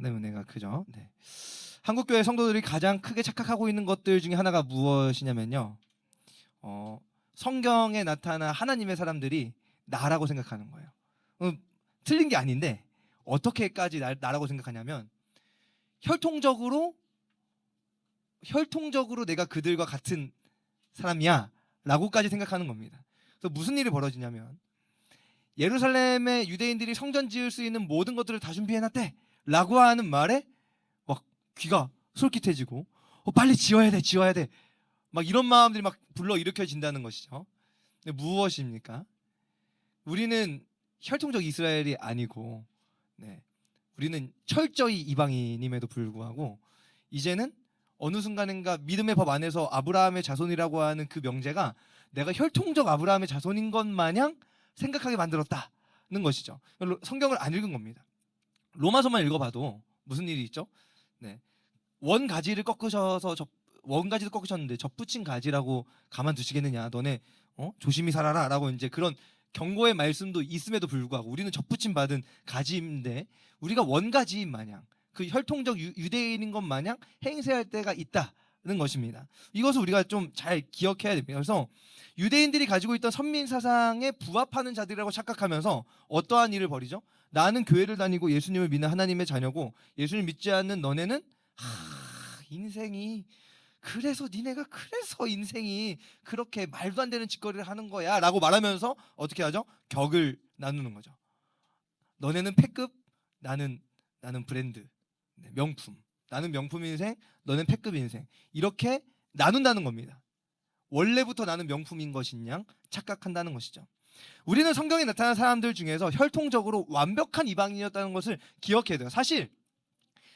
하나님의 은혜가 크죠. 네. 한국교회 성도들이 가장 크게 착각하고 있는 것들 중에 하나가 무엇이냐면요. 성경에 나타난 하나님의 사람들이 나라고 생각하는 거예요. 틀린 게 아닌데 어떻게까지 나라고 생각하냐면 혈통적으로 내가 그들과 같은 사람이야 라고까지 생각하는 겁니다. 그래서 무슨 일이 벌어지냐면 예루살렘의 유대인들이 성전 지을 수 있는 모든 것들을 다 준비해놨대 라고 하는 말에 막 귀가 솔깃해지고 빨리 지어야 돼 막 이런 마음들이 막 불러일으켜진다는 것이죠. 근데 무엇입니까? 우리는 혈통적 이스라엘이 아니고 우리는 철저히 이방인임에도 불구하고 이제는 어느 순간인가 믿음의 법 안에서 아브라함의 자손이라고 하는 그 명제가 내가 혈통적 아브라함의 자손인 것 마냥 생각하게 만들었다는 것이죠. 성경을 안 읽은 겁니다. 로마서만 읽어봐도 무슨 일이 있죠? 원가지를 꺾으셨는데 접붙인 가지라고 가만두시겠느냐? 너네 조심히 살아라 라고 이제 그런 경고의 말씀도 있음에도 불구하고 우리는 접붙임 받은 가지인데 우리가 원가지인 마냥 그 혈통적 유대인인 것 마냥 행세할 때가 있다는 것입니다. 이것을 우리가 좀 잘 기억해야 됩니다. 그래서 유대인들이 가지고 있던 선민 사상에 부합하는 자들이라고 착각하면서 어떠한 일을 벌이죠? 나는 교회를 다니고 예수님을 믿는 하나님의 자녀고 예수님을 믿지 않는 너네는 인생이 그래서 인생이 그렇게 말도 안 되는 짓거리를 하는 거야 라고 말하면서 어떻게 하죠? 격을 나누는 거죠. 너네는 패급, 나는 브랜드, 명품. 나는 명품 인생, 너는 패급 인생. 이렇게 나눈다는 겁니다. 원래부터 나는 명품인 것인 양 착각한다는 것이죠. 우리는 성경에 나타난 사람들 중에서 혈통적으로 완벽한 이방인이었다는 것을 기억해야 돼요. 사실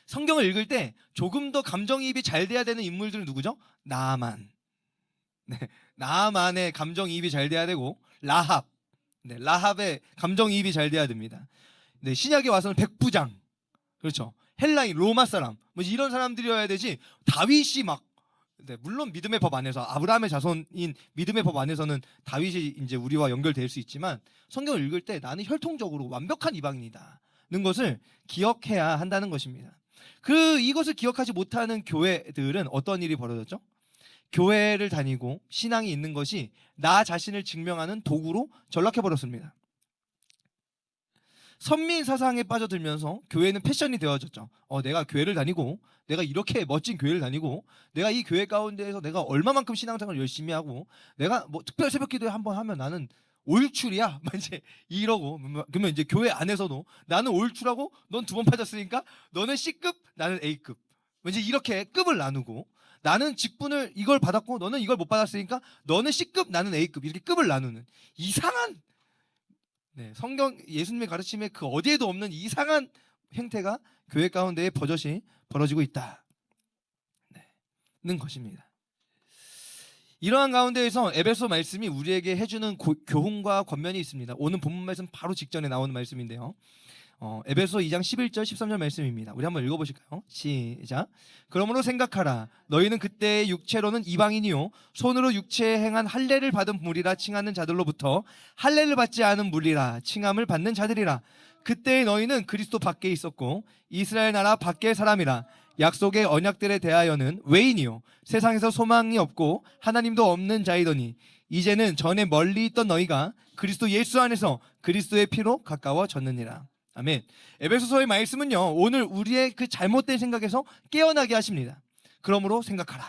성경을 읽을 때 조금 더 감정이입이 잘 돼야 되는 인물들은 누구죠? 나아만. 나아만의 감정이입이 잘 돼야 되고 라합. 라합의 감정이입이 잘 돼야 됩니다. 신약에 와서는 백부장. 그렇죠. 헬라인, 로마 사람. 뭐 이런 사람들이어야 되지. 다윗이 막 물론 믿음의 법 안에서 아브라함의 자손인 믿음의 법 안에서는 다윗이 이제 우리와 연결될 수 있지만 성경을 읽을 때 나는 혈통적으로 완벽한 이방인이다는 것을 기억해야 한다는 것입니다. 이것을 기억하지 못하는 교회들은 어떤 일이 벌어졌죠? 교회를 다니고 신앙이 있는 것이 나 자신을 증명하는 도구로 전락해버렸습니다. 선민 사상에 빠져들면서 교회는 패션이 되어졌죠. 내가 교회를 다니고 내가 이렇게 멋진 교회를 다니고 내가 이 교회 가운데에서 내가 얼마만큼 신앙생활을 열심히 하고 내가 뭐 특별 새벽 기도회 한번 하면 나는 올출이야. 이제 이러고 그러면 이제 교회 안에서도 나는 올출하고 넌 2번 빠졌으니까 너는 C급, 나는 A급. 이제 이렇게 급을 나누고 나는 직분을 이걸 받았고 너는 이걸 못 받았으니까 너는 C급, 나는 A급 이렇게 급을 나누는 이상한 성경 예수님의 가르침에 그 어디에도 없는 이상한 행태가 교회 가운데에 버젓이 벌어지고 있다는 것입니다. 이러한 가운데에서 에베소 말씀이 우리에게 해주는 교훈과 권면이 있습니다. 오늘 본문 말씀 바로 직전에 나오는 말씀인데요. 에베소 2장 11절 13절 말씀입니다. 우리 한번 읽어보실까요? 시작. 그러므로 생각하라. 너희는 그때의 육체로는 이방인이요 손으로 육체에 행한 할례를 받은 무리라 칭하는 자들로부터 할례를 받지 않은 무리라 칭함을 받는 자들이라. 그때의 너희는 그리스도 밖에 있었고 이스라엘 나라 밖의 사람이라. 약속의 언약들에 대하여는 외인이요 세상에서 소망이 없고 하나님도 없는 자이더니 이제는 전에 멀리 있던 너희가 그리스도 예수 안에서 그리스도의 피로 가까워졌느니라. 아멘. 에베소서의 말씀은요 오늘 우리의 그 잘못된 생각에서 깨어나게 하십니다. 그러므로 생각하라.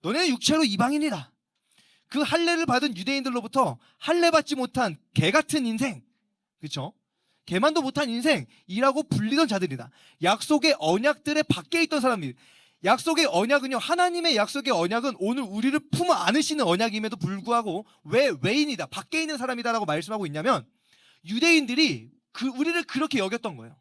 너네는 육체로 이방인이라. 그 할례를 받은 유대인들로부터 할례 받지 못한 개 같은 인생, 그렇죠? 개만도 못한 인생이라고 불리던 자들이다. 약속의 언약들의 밖에 있던 사람들. 약속의 언약은요 하나님의 약속의 언약은 오늘 우리를 품어 안으시는 언약임에도 불구하고 왜 외인이다 밖에 있는 사람이다라고 말씀하고 있냐면 유대인들이 우리를 그렇게 여겼던 거예요.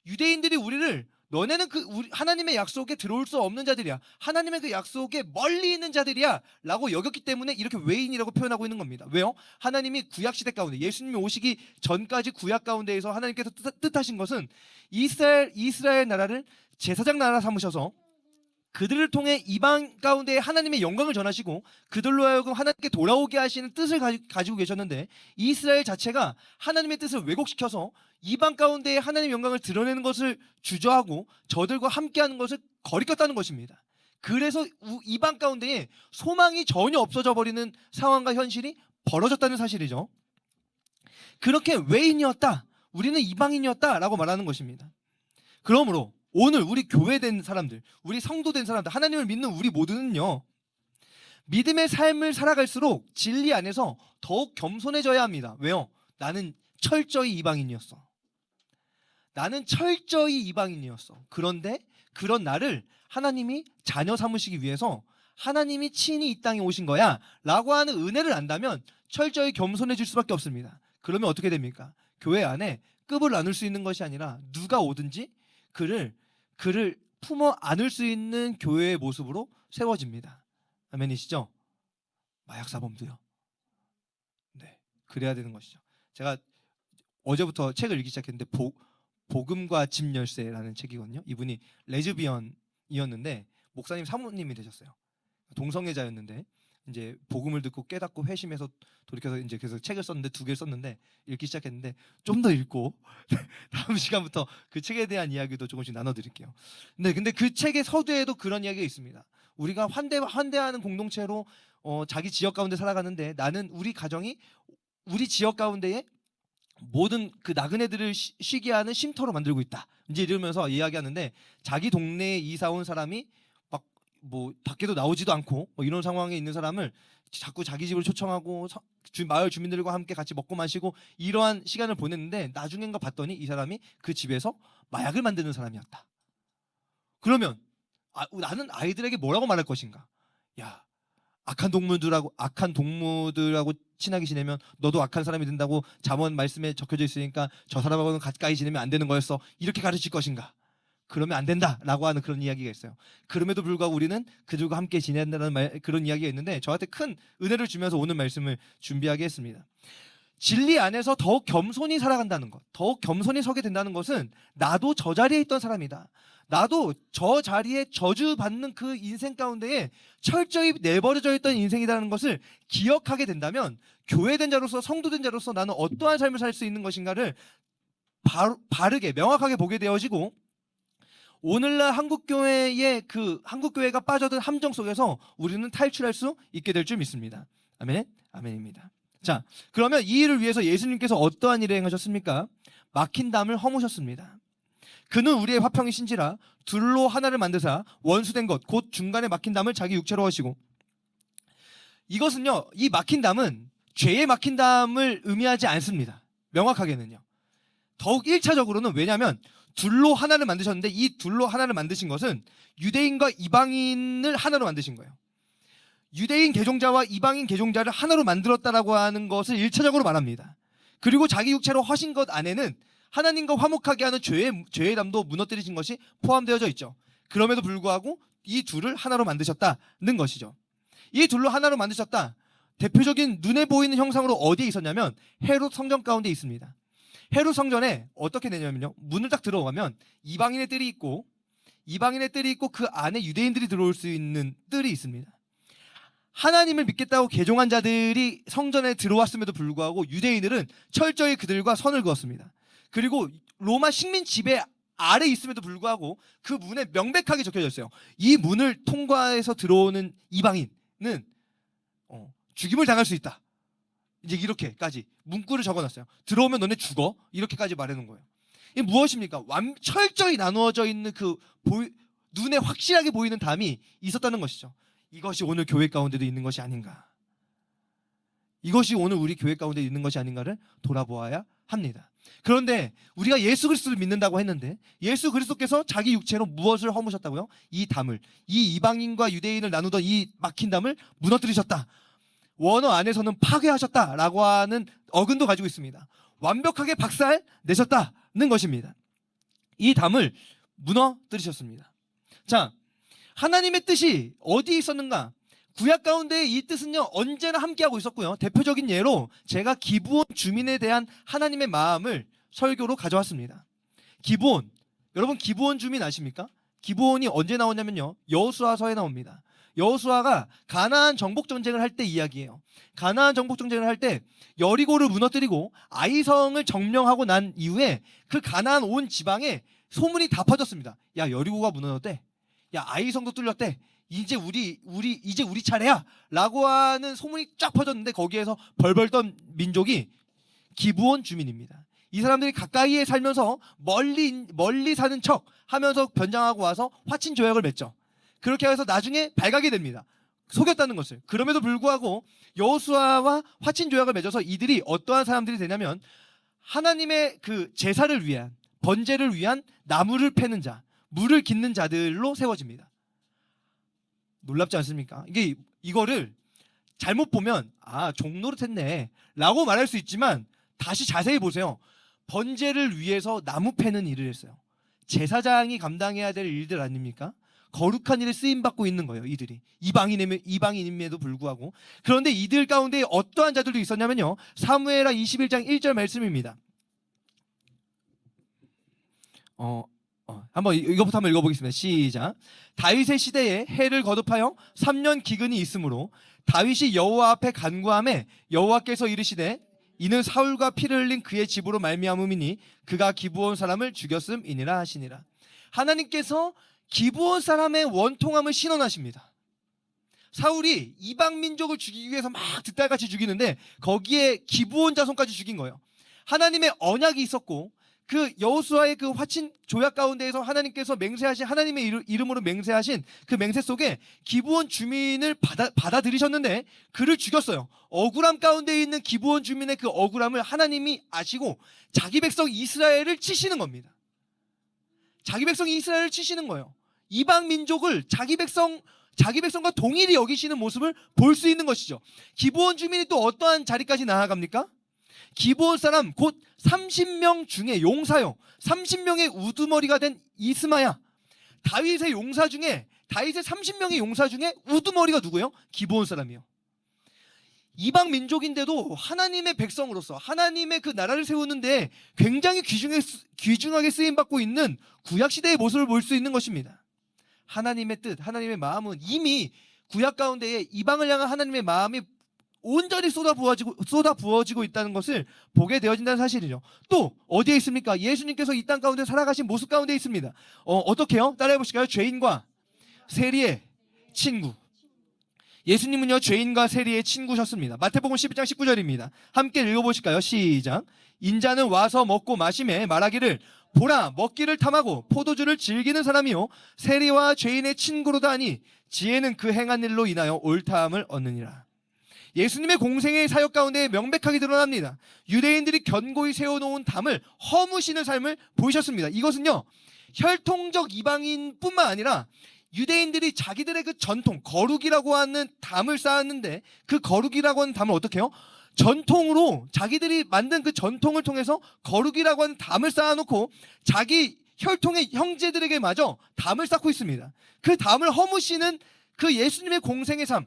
유대인들이 우리를 너네는 하나님의 약속에 들어올 수 없는 자들이야. 하나님의 그 약속에 멀리 있는 자들이야 라고 여겼기 때문에 이렇게 외인이라고 표현하고 있는 겁니다. 왜요? 하나님이 구약시대 가운데 예수님이 오시기 전까지 구약 가운데에서 하나님께서 뜻하신 것은 이스라엘 나라를 제사장 나라 삼으셔서 그들을 통해 이방 가운데 하나님의 영광을 전하시고 그들로 하여금 하나님께 돌아오게 하시는 뜻을 가지고 계셨는데, 이스라엘 자체가 하나님의 뜻을 왜곡시켜서 이방 가운데 하나님의 영광을 드러내는 것을 주저하고 저들과 함께하는 것을 거리꼈다는 것입니다. 그래서 이방 가운데에 소망이 전혀 없어져 버리는 상황과 현실이 벌어졌다는 사실이죠. 그렇게 외인이었다, 우리는 이방인이었다 라고 말하는 것입니다. 그러므로 오늘 우리 교회된 사람들, 우리 성도된 사람들, 하나님을 믿는 우리 모두는요, 믿음의 삶을 살아갈수록 진리 안에서 더욱 겸손해져야 합니다. 왜요? 나는 철저히 이방인이었어. 나는 철저히 이방인이었어. 그런데 그런 나를 하나님이 자녀 삼으시기 위해서 하나님이 친히 이 땅에 오신 거야 라고 하는 은혜를 안다면 철저히 겸손해질 수밖에 없습니다. 그러면 어떻게 됩니까? 교회 안에 급을 나눌 수 있는 것이 아니라 누가 오든지 그를 품어 안을 수 있는 교회의 모습으로 세워집니다. 아멘이시죠? 마약사범도요. 네, 그래야 되는 것이죠. 제가 어제부터 책을 읽기 시작했는데 복음과 집 열쇠라는 책이거든요. 이분이 레즈비언이었는데 목사님 사모님이 되셨어요. 동성애자였는데 이제 복음을 듣고 깨닫고 회심해서 돌이켜서 이제 그래서 책을 썼는데 2개를 썼는데 읽기 시작했는데 좀 더 읽고 다음 시간부터 그 책에 대한 이야기도 조금씩 나눠드릴게요. 근데 그 책의 서두에도 그런 이야기가 있습니다. 우리가 환대하는 공동체로 자기 지역 가운데 살아가는데, 나는 우리 가정이 우리 지역 가운데에 모든 그 나그네들을 쉬게 하는 쉼터로 만들고 있다. 이제 이러면서 이야기하는데, 자기 동네에 이사 온 사람이 막 뭐 밖에도 나오지도 않고 뭐 이런 상황에 있는 사람을 자꾸 자기 집을 초청하고 마을 주민들과 함께 같이 먹고 마시고 이러한 시간을 보냈는데, 나중엔가 봤더니 이 사람이 그 집에서 마약을 만드는 사람이었다. 그러면 나는 아이들에게 뭐라고 말할 것인가? 야, 악한 동무들하고 친하게 지내면 너도 악한 사람이 된다고 잠언 말씀에 적혀져 있으니까 저 사람하고는 가까이 지내면 안 되는 거였어, 이렇게 가르칠 것인가? 그러면 안 된다라고 하는 그런 이야기가 있어요. 그럼에도 불구하고 우리는 그들과 함께 지낸다는 그런 이야기가 있는데, 저한테 큰 은혜를 주면서 오늘 말씀을 준비하게 했습니다. 진리 안에서 더욱 겸손히 살아간다는 것, 더욱 겸손히 서게 된다는 것은 나도 저 자리에 있던 사람이다, 나도 저 자리에 저주받는 그 인생 가운데에 철저히 내버려져 있던 인생이라는 것을 기억하게 된다면, 교회된 자로서, 성도된 자로서 나는 어떠한 삶을 살 수 있는 것인가를 바르게 명확하게 보게 되어지고, 오늘날 한국교회가 빠져든 함정 속에서 우리는 탈출할 수 있게 될 줄 믿습니다. 아멘, 아멘입니다. 자, 그러면 이 일을 위해서 예수님께서 어떠한 일을 행하셨습니까? 막힌 담을 허무셨습니다. 그는 우리의 화평이신지라 둘로 하나를 만드사 원수된 것 곧 중간에 막힌 담을 자기 육체로 하시고. 이것은요, 이 막힌 담은 죄의 막힌 담을 의미하지 않습니다. 명확하게는요. 더욱 1차적으로는, 왜냐하면 둘로 하나를 만드셨는데, 이 둘로 하나를 만드신 것은 유대인과 이방인을 하나로 만드신 거예요. 유대인 개종자와 이방인 개종자를 하나로 만들었다라고 하는 것을 1차적으로 말합니다. 그리고 자기 육체로 하신 것 안에는 하나님과 화목하게 하는 죄의 담도 무너뜨리신 것이 포함되어져 있죠. 그럼에도 불구하고 이 둘을 하나로 만드셨다는 것이죠. 이 둘로 하나로 만드셨다, 대표적인 눈에 보이는 형상으로 어디에 있었냐면 헤롯 성전 가운데 있습니다. 헤롯 성전에 어떻게 되냐면요, 문을 딱 들어가면 이방인의 뜰이 있고 그 안에 유대인들이 들어올 수 있는 뜰이 있습니다. 하나님을 믿겠다고 개종한 자들이 성전에 들어왔음에도 불구하고 유대인들은 철저히 그들과 선을 그었습니다. 그리고 로마 식민 지배 아래 있음에도 불구하고 그 문에 명백하게 적혀져 있어요. 이 문을 통과해서 들어오는 이방인은 죽임을 당할 수 있다. 이제 이렇게까지 문구를 적어놨어요. 들어오면 너네 죽어, 이렇게까지 말해놓은 거예요. 이게 무엇입니까? 철저히 나누어져 있는 그 눈에 확실하게 보이는 담이 있었다는 것이죠. 이것이 오늘 교회 가운데도 있는 것이 아닌가, 이것이 오늘 우리 교회 가운데 있는 것이 아닌가를 돌아보아야 합니다. 그런데 우리가 예수 그리스도를 믿는다고 했는데, 예수 그리스도께서 자기 육체로 무엇을 허무셨다고요? 이 담을, 이 이방인과 유대인을 나누던 이 막힌 담을 무너뜨리셨다, 원어 안에서는 파괴하셨다라고 하는 어근도 가지고 있습니다. 완벽하게 박살 내셨다는 것입니다. 이 담을 무너뜨리셨습니다. 자, 하나님의 뜻이 어디에 있었는가? 구약 가운데 이 뜻은요, 언제나 함께하고 있었고요. 대표적인 예로 제가 기브온 주민에 대한 하나님의 마음을 설교로 가져왔습니다. 기브온, 여러분 기브온 주민 아십니까? 기브온이 언제 나오냐면요, 여호수아서에 나옵니다. 여호수아가 가나안 정복 전쟁을 할 때 이야기예요. 가나안 정복 전쟁을 할 때 여리고를 무너뜨리고 아이성을 점령하고 난 이후에 그 가나안 온 지방에 소문이 다 퍼졌습니다. 야, 여리고가 무너졌대. 야, 아이성도 뚫렸대. 이제 우리 차례야 라고 하는 소문이 쫙 퍼졌는데, 거기에서 벌벌 떤 민족이 기브온 주민입니다. 이 사람들이 가까이에 살면서 멀리 사는 척 하면서 변장하고 와서 화친 조약을 맺죠. 그렇게 해서 나중에 발각이 됩니다. 속였다는 것을. 그럼에도 불구하고 여호수아와 화친 조약을 맺어서 이들이 어떠한 사람들이 되냐면, 하나님의 그 제사를 위한, 번제를 위한 나무를 패는 자, 물을 깃는 자들로 세워집니다. 놀랍지 않습니까? 이거를 잘못 보면 종노릇했네 라고 말할 수 있지만, 다시 자세히 보세요. 번제를 위해서 나무 패는 일을 했어요. 제사장이 감당해야 될 일들 아닙니까? 거룩한 일에 쓰임받고 있는 거예요. 이들이 이방인임에도 불구하고. 그런데 이들 가운데 어떠한 자들도 있었냐면요, 사무엘하 21장 1절 말씀입니다. 한번 이거부터 한번 읽어보겠습니다. 시작. 다윗의 시대에 해를 거듭하여 3년 기근이 있으므로 다윗이 여호와 앞에 간구하매 여호와께서 이르시되 이는 사울과 피를 흘린 그의 집으로 말미암음이니 그가 기브온 사람을 죽였음이니라 하시니라. 하나님께서 기브온 사람의 원통함을 신원하십니다. 사울이 이방 민족을 죽이기 위해서 막 득달같이 죽이는데 거기에 기브온 자손까지 죽인 거예요. 하나님의 언약이 있었고, 그 여호수아의 그 화친 조약 가운데에서 하나님께서 맹세하신, 하나님의 이름으로 맹세하신 그 맹세 속에 기브온 주민을 받아들이셨는데 그를 죽였어요. 억울함 가운데 있는 기브온 주민의 그 억울함을 하나님이 아시고 자기 백성 이스라엘을 치시는 겁니다. 자기 백성 이스라엘을 치시는 거예요. 이방 민족을 자기 백성과 동일히 여기시는 모습을 볼 수 있는 것이죠. 기브온 주민이 또 어떠한 자리까지 나아갑니까? 기브온 사람 곧 30명 중에 용사요, 30명의 우두머리가 된 이스마야. 다윗의 30명의 용사 중에 우두머리가 누구예요? 기브온 사람이요. 이방 민족인데도 하나님의 백성으로서 하나님의 그 나라를 세우는데 굉장히 귀중하게 쓰임받고 있는 구약시대의 모습을 볼 수 있는 것입니다. 하나님의 뜻, 하나님의 마음은 이미 구약 가운데에 이방을 향한 하나님의 마음이 온전히 쏟아 부어지고 있다는 것을 보게 되어진다는 사실이죠. 또 어디에 있습니까? 예수님께서 이 땅 가운데 살아가신 모습 가운데 있습니다. 어떻게요? 따라해 보실까요? 죄인과 세리의 친구. 예수님은요, 죄인과 세리의 친구셨습니다. 마태복음 12장 19절입니다. 함께 읽어보실까요? 시작. 인자는 와서 먹고 마시매 말하기를 보라, 먹기를 탐하고 포도주를 즐기는 사람이요 세리와 죄인의 친구로다 하니 지혜는 그 행한 일로 인하여 옳다함을 얻느니라. 예수님의 공생의 사역 가운데 명백하게 드러납니다. 유대인들이 견고히 세워놓은 담을 허무시는 삶을 보이셨습니다. 이것은요, 혈통적 이방인뿐만 아니라 유대인들이 자기들의 그 전통, 거룩이라고 하는 담을 쌓았는데, 그 거룩이라고 하는 담을 어떻게 해요? 전통으로 자기들이 만든 그 전통을 통해서 거룩이라고 하는 담을 쌓아놓고 자기 혈통의 형제들에게 마저 담을 쌓고 있습니다. 그 담을 허무시는 그 예수님의 공생의 삶,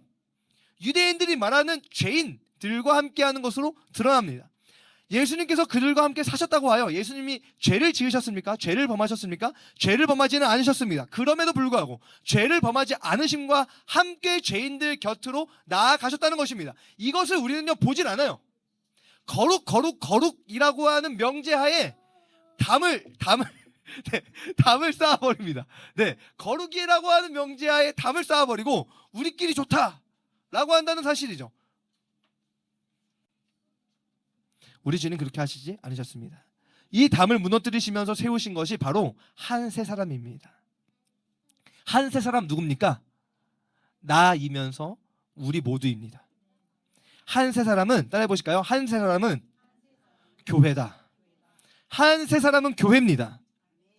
유대인들이 말하는 죄인들과 함께하는 것으로 드러납니다. 예수님께서 그들과 함께 사셨다고 하여 예수님이 죄를 지으셨습니까? 죄를 범하셨습니까? 죄를 범하지는 않으셨습니다. 그럼에도 불구하고 죄를 범하지 않으심과 함께 죄인들 곁으로 나아가셨다는 것입니다. 이것을 우리는요, 보질 않아요. 거룩이라고 하는 명제하에 담을 쌓아버립니다. 네, 거룩이라고 하는 명제하에 담을 쌓아버리고 우리끼리 좋다라고 한다는 사실이죠. 우리 주님 그렇게 하시지 않으셨습니다. 이 담을 무너뜨리시면서 세우신 것이 바로 한 세 사람입니다. 한 세 사람 누굽니까? 나이면서 우리 모두입니다. 한 세 사람은, 따라해 보실까요? 한 세 사람은 교회다. 한 세 사람은 교회입니다.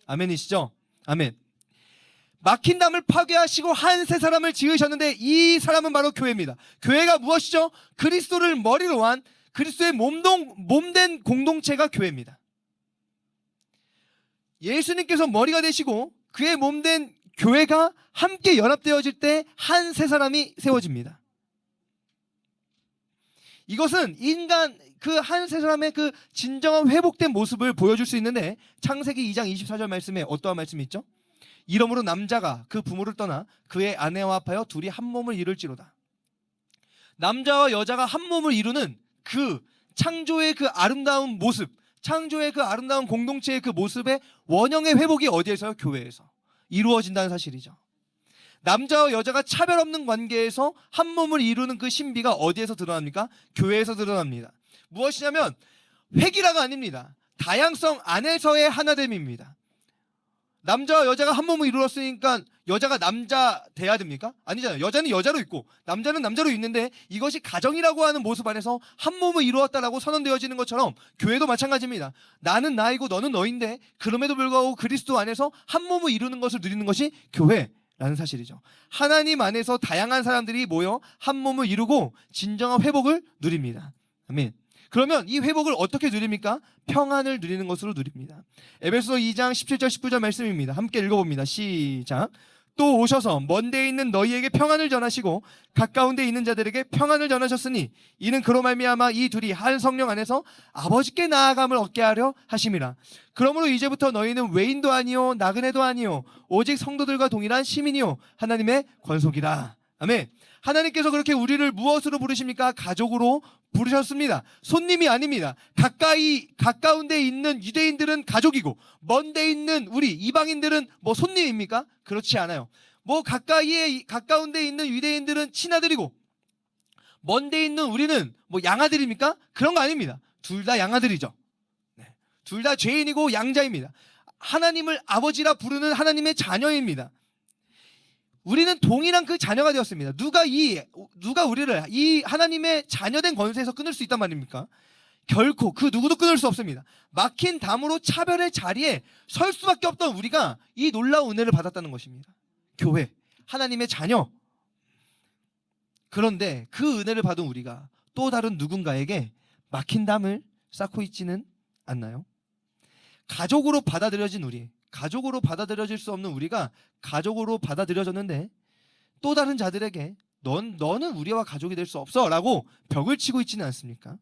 아멘이시죠? 아멘. 막힌 담을 파괴하시고 한 세 사람을 지으셨는데 이 사람은 바로 교회입니다. 교회가 무엇이죠? 그리스도를 머리로 한 그리스도의 몸된 공동체가 교회입니다. 예수님께서 머리가 되시고 그의 몸된 교회가 함께 연합되어질 때 한 세 사람이 세워집니다. 이것은 인간 그 한 세 사람의 그 진정한 회복된 모습을 보여줄 수 있는데, 창세기 2장 24절 말씀에 어떠한 말씀이 있죠? 이러므로 남자가 그 부모를 떠나 그의 아내와 합하여 둘이 한 몸을 이룰지로다. 남자와 여자가 한 몸을 이루는 그 창조의 그 아름다운 모습, 창조의 그 아름다운 공동체의 그 모습의 원형의 회복이 어디에서요? 교회에서 이루어진다는 사실이죠. 남자와 여자가 차별 없는 관계에서 한 몸을 이루는 그 신비가 어디에서 드러납니까? 교회에서 드러납니다. 무엇이냐면 획일화가 아닙니다. 다양성 안에서의 하나됨입니다. 남자와 여자가 한 몸을 이루었으니까 여자가 남자 돼야 됩니까? 아니잖아요. 여자는 여자로 있고 남자는 남자로 있는데 이것이 가정이라고 하는 모습 안에서 한 몸을 이루었다라고 선언되어지는 것처럼 교회도 마찬가지입니다. 나는 나이고 너는 너인데 그럼에도 불구하고 그리스도 안에서 한 몸을 이루는 것을 누리는 것이 교회라는 사실이죠. 하나님 안에서 다양한 사람들이 모여 한 몸을 이루고 진정한 회복을 누립니다. 아멘. 그러면 이 회복을 어떻게 누립니까? 평안을 누리는 것으로 누립니다. 에베소서 2장 17절 19절 말씀입니다. 함께 읽어봅니다. 시작. 또 오셔서 먼 데 있는 너희에게 평안을 전하시고 가까운 데 있는 자들에게 평안을 전하셨으니 이는 그로 말미암아 이 둘이 한 성령 안에서 아버지께 나아감을 얻게 하려 하심이라. 그러므로 이제부터 너희는 외인도 아니요 나그네도 아니요 오직 성도들과 동일한 시민이요 하나님의 권속이라. 아멘. 하나님께서 그렇게 우리를 무엇으로 부르십니까? 가족으로 부르셨습니다. 손님이 아닙니다. 가까운 데 있는 유대인들은 가족이고 먼 데 있는 우리 이방인들은 뭐 손님입니까? 그렇지 않아요. 뭐 가까운 데 있는 유대인들은 친아들이고 먼 데 있는 우리는 뭐 양아들입니까? 그런 거 아닙니다. 둘 다 양아들이죠. 네. 둘 다 죄인이고 양자입니다. 하나님을 아버지라 부르는 하나님의 자녀입니다. 우리는 동일한 그 자녀가 되었습니다. 누가 우리를 이 하나님의 자녀된 권세에서 끊을 수 있단 말입니까? 결코 그 누구도 끊을 수 없습니다. 막힌 담으로 차별의 자리에 설 수밖에 없던 우리가 이 놀라운 은혜를 받았다는 것입니다. 교회, 하나님의 자녀. 그런데 그 은혜를 받은 우리가 또 다른 누군가에게 막힌 담을 쌓고 있지는 않나요? 가족으로 받아들여진 우리, 가족으로 받아들여질 수 없는 우리가 가족으로 받아들여졌는데 또 다른 자들에게 너는 우리와 가족이 될 수 없어 라고 벽을 치고 있지는 않습니까?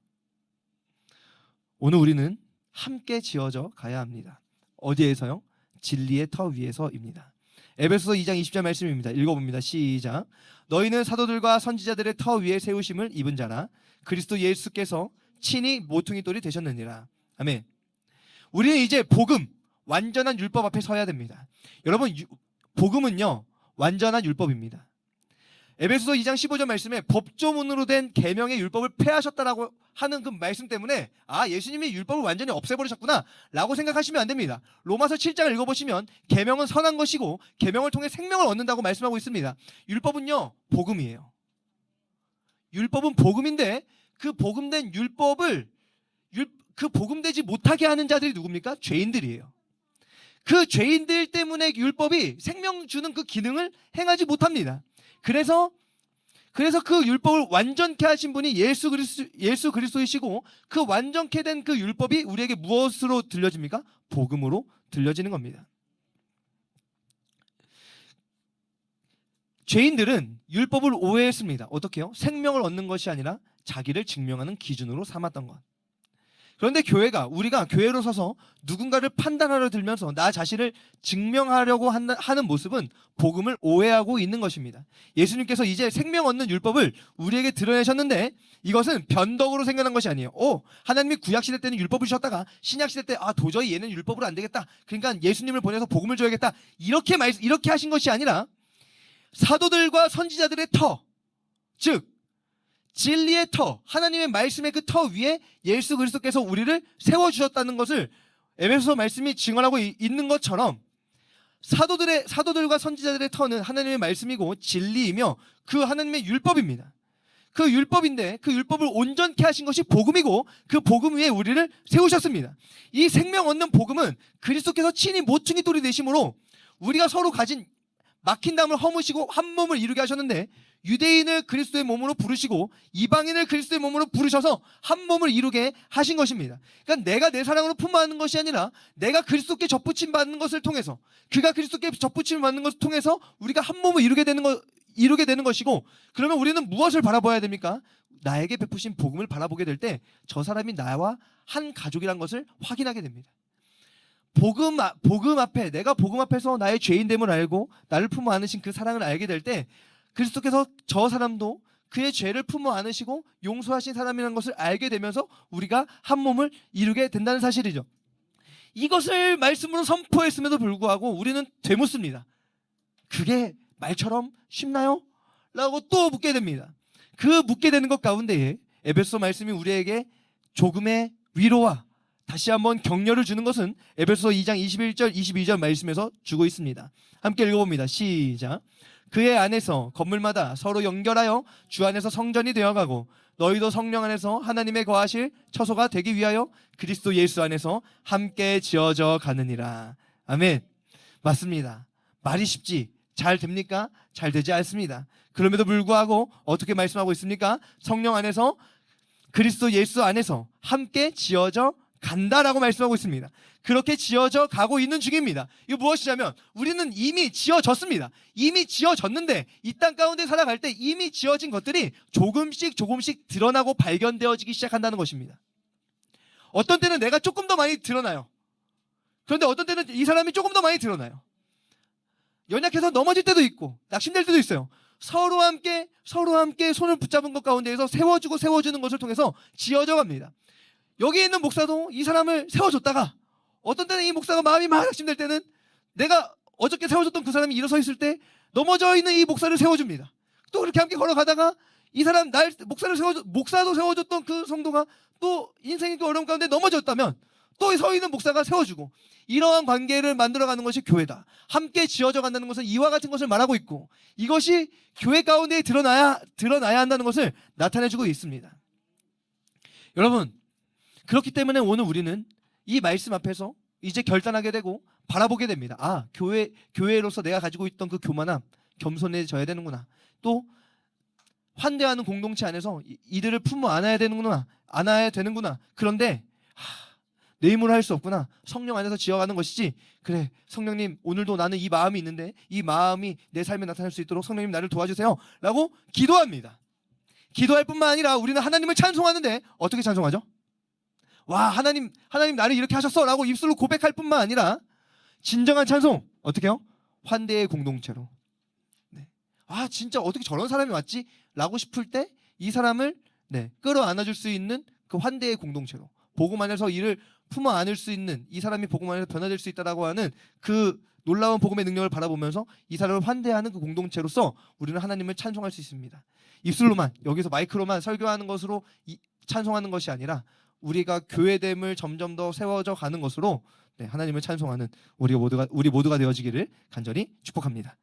오늘 우리는 함께 지어져 가야 합니다. 어디에서요? 진리의 터 위에서입니다. 에베소서 2장 20절 말씀입니다. 읽어봅니다. 시작. 너희는 사도들과 선지자들의 터 위에 세우심을 입은 자라 그리스도 예수께서 친히 모퉁이 돌이 되셨느니라. 아멘. 우리는 이제 복음, 완전한 율법 앞에 서야 됩니다. 여러분, 복음은요 완전한 율법입니다. 에베소서 2장 15절 말씀에 법조문으로 된 계명의 율법을 폐하셨다라고 하는 그 말씀 때문에 예수님이 율법을 완전히 없애버리셨구나 라고 생각하시면 안 됩니다. 로마서 7장을 읽어보시면 계명은 선한 것이고 계명을 통해 생명을 얻는다고 말씀하고 있습니다. 율법은요 복음이에요. 율법은 복음인데 그 복음된 율법을 그 복음되지 못하게 하는 자들이 누굽니까? 죄인들이에요. 그 죄인들 때문에 율법이 생명 주는 그 기능을 행하지 못합니다. 그래서 그 율법을 완전케 하신 분이 예수 그리스도이시고 그 완전케 된 그 율법이 우리에게 무엇으로 들려집니까? 복음으로 들려지는 겁니다. 죄인들은 율법을 오해했습니다. 어떻게요? 생명을 얻는 것이 아니라 자기를 증명하는 기준으로 삼았던 것. 그런데 우리가 교회로 서서 누군가를 판단하려 들면서 나 자신을 증명하려고 하는 모습은 복음을 오해하고 있는 것입니다. 예수님께서 이제 생명 얻는 율법을 우리에게 드러내셨는데 이것은 변덕으로 생겨난 것이 아니에요. 하나님이 구약시대 때는 율법을 주셨다가 신약시대 때 도저히 얘는 율법으로 안 되겠다. 그러니까 예수님을 보내서 복음을 줘야겠다. 이렇게 하신 것이 아니라 사도들과 선지자들의 터, 즉 진리의 터, 하나님의 말씀의 그 터 위에 예수 그리스도께서 우리를 세워주셨다는 것을 에베소서 말씀이 증언하고 있는 것처럼 사도들과 선지자들의 터는 하나님의 말씀이고 진리이며 그 하나님의 율법입니다. 그 율법인데 그 율법을 온전케 하신 것이 복음이고 그 복음 위에 우리를 세우셨습니다. 이 생명 얻는 복음은 그리스도께서 친히 모퉁이 돌이 되심으로 우리가 서로 가진 막힌 담을 허무시고 한 몸을 이루게 하셨는데 유대인을 그리스도의 몸으로 부르시고 이방인을 그리스도의 몸으로 부르셔서 한 몸을 이루게 하신 것입니다. 그러니까 내가 내 사랑으로 품어하는 것이 아니라 내가 그리스도께 접붙임 받는 것을 통해서 그가 그리스도께 접붙임 받는 것을 통해서 우리가 한 몸을 이루게 되는 것이고 그러면 우리는 무엇을 바라봐야 됩니까? 나에게 베푸신 복음을 바라보게 될 때 저 사람이 나와 한 가족이란 것을 확인하게 됩니다. 복음 앞에 내가 복음 앞에서 나의 죄인됨을 알고 나를 품어 안으신 그 사랑을 알게 될 때 그리스도께서 저 사람도 그의 죄를 품어 안으시고 용서하신 사람이라는 것을 알게 되면서 우리가 한 몸을 이루게 된다는 사실이죠. 이것을 말씀으로 선포했음에도 불구하고 우리는 되묻습니다. 그게 말처럼 쉽나요? 라고 또 묻게 됩니다. 그 묻게 되는 것 가운데에 에베소 말씀이 우리에게 조금의 위로와 다시 한번 격려를 주는 것은 에베소 2장 21절 22절 말씀에서 주고 있습니다. 함께 읽어봅니다. 시작. 그의 안에서 건물마다 서로 연결하여 주 안에서 성전이 되어가고 너희도 성령 안에서 하나님의 거하실 처소가 되기 위하여 그리스도 예수 안에서 함께 지어져 가느니라. 아멘. 맞습니다. 말이 쉽지 잘 됩니까? 잘 되지 않습니다. 그럼에도 불구하고 어떻게 말씀하고 있습니까? 성령 안에서 그리스도 예수 안에서 함께 지어져 간다라고 말씀하고 있습니다. 그렇게 지어져 가고 있는 중입니다. 이거 무엇이냐면 우리는 이미 지어졌습니다. 이미 지어졌는데 이 땅 가운데 살아갈 때 이미 지어진 것들이 조금씩 드러나고 발견되어지기 시작한다는 것입니다. 어떤 때는 내가 조금 더 많이 드러나요. 그런데 어떤 때는 이 사람이 조금 더 많이 드러나요. 연약해서 넘어질 때도 있고 낙심될 때도 있어요. 서로 함께 손을 붙잡은 것 가운데에서 세워주는 것을 통해서 지어져 갑니다. 여기 있는 목사도 이 사람을 세워줬다가 어떤 때는 이 목사가 마음이 막 낙심될 때는 내가 어저께 세워줬던 그 사람이 일어서 있을 때 넘어져 있는 이 목사를 세워줍니다. 또 그렇게 함께 걸어가다가 이 사람 목사도 세워줬던 그 성도가 또 인생의 그 어려움 가운데 넘어졌다면 또 서 있는 목사가 세워주고 이러한 관계를 만들어가는 것이 교회다. 함께 지어져 간다는 것은 이와 같은 것을 말하고 있고 이것이 교회 가운데 드러나야 한다는 것을 나타내주고 있습니다. 여러분 그렇기 때문에 오늘 우리는 이 말씀 앞에서 이제 결단하게 되고 바라보게 됩니다. 아, 교회로서 내가 가지고 있던 그 교만함, 겸손해져야 되는구나. 또 환대하는 공동체 안에서 이들을 품어 안아야 되는구나. 그런데 내 힘으로 할 수 없구나. 성령 안에서 지어가는 것이지. 그래, 성령님 오늘도 나는 이 마음이 있는데 이 마음이 내 삶에 나타날 수 있도록 성령님 나를 도와주세요. 라고 기도합니다. 기도할 뿐만 아니라 우리는 하나님을 찬송하는데 어떻게 찬송하죠? 와, 하나님 나를 이렇게 하셨어 라고 입술로 고백할 뿐만 아니라 진정한 찬송 어떻게 해요? 환대의 공동체로. 네. 아, 진짜 어떻게 저런 사람이 왔지? 라고 싶을 때 이 사람을 끌어안아줄 수 있는 그 환대의 공동체로 복음 안에서 이를 품어 안을 수 있는 이 사람이 복음 안에서 변화될 수 있다라고 하는 그 놀라운 복음의 능력을 바라보면서 이 사람을 환대하는 그 공동체로서 우리는 하나님을 찬송할 수 있습니다. 입술로만 여기서 마이크로만 설교하는 것으로 찬송하는 것이 아니라 우리가 교회됨을 점점 더 세워져 가는 것으로 하나님을 찬송하는 우리 모두가 되어지기를 간절히 축복합니다.